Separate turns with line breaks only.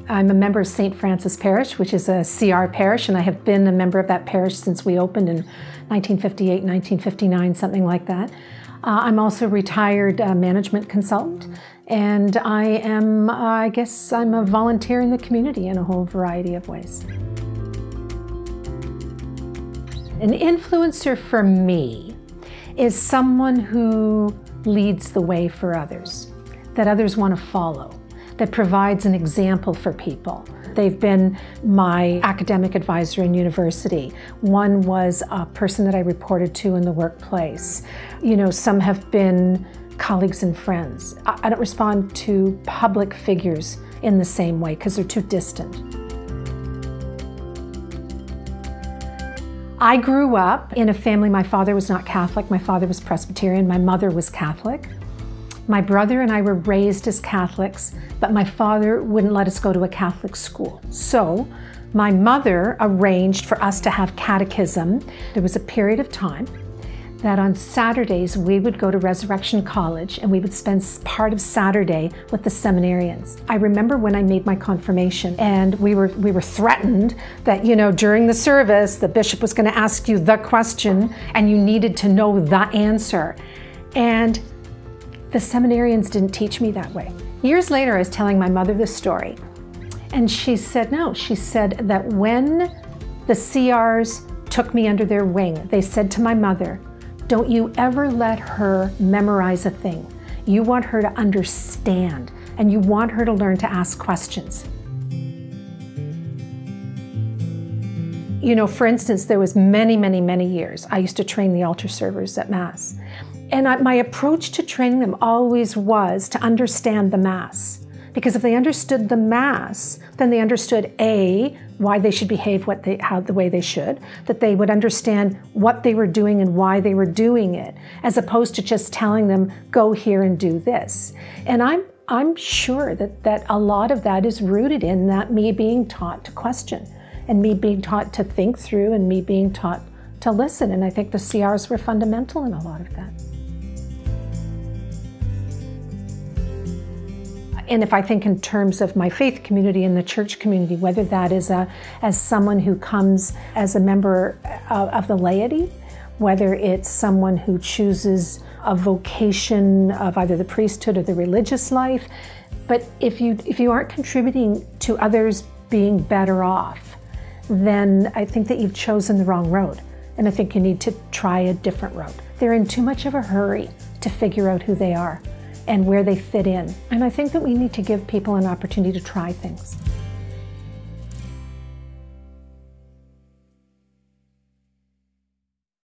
I'm a member of St. Francis Parish, which is a CR parish, and I have been a member of that parish since we opened in 1958, 1959, something like that. I'm also a retired management consultant, and I guess I'm a volunteer in the community in a whole variety of ways. An influencer for me is someone who leads the way for others, that others want to follow, that provides an example for people. They've been my academic advisor in university. One was a person that I reported to in the workplace. You know, some have been colleagues and friends. I don't respond to public figures in the same way because they're too distant. I grew up in a family, my father was not Catholic, my father was Presbyterian, my mother was Catholic. My brother and I were raised as Catholics, but my father wouldn't let us go to a Catholic school. So my mother arranged for us to have catechism. There was a period of time that on Saturdays we would go to Resurrection College and we would spend part of Saturday with the seminarians. I remember when I made my confirmation and we were threatened that, you know, during the service the bishop was going to ask you the question and you needed to know the answer. And the seminarians didn't teach me that way. Years later I was telling my mother this story and she said no. She said that when the CRs took me under their wing, they said to my mother, don't you ever let her memorize a thing. You want her to understand and you want her to learn to ask questions. You know, for instance, there was many years I used to train the altar servers at Mass. And my approach to training them always was to understand the Mass. Because if they understood the Mass, then they understood A, why they should behave the way they should, that they would understand what they were doing and why they were doing it, as opposed to just telling them, go here and do this. And I'm sure that a lot of that is rooted in that me being taught to question, and me being taught to think through, and me being taught to listen. And I think the CRs were fundamental in a lot of that. And if I think in terms of my faith community and the church community, whether that is as someone who comes as a member of the laity, whether it's someone who chooses a vocation of either the priesthood or the religious life, but if you aren't contributing to others being better off, then I think that you've chosen the wrong road. And I think you need to try a different road. They're in too much of a hurry to figure out who they are and where they fit in. And I think that we need to give people an opportunity to try things.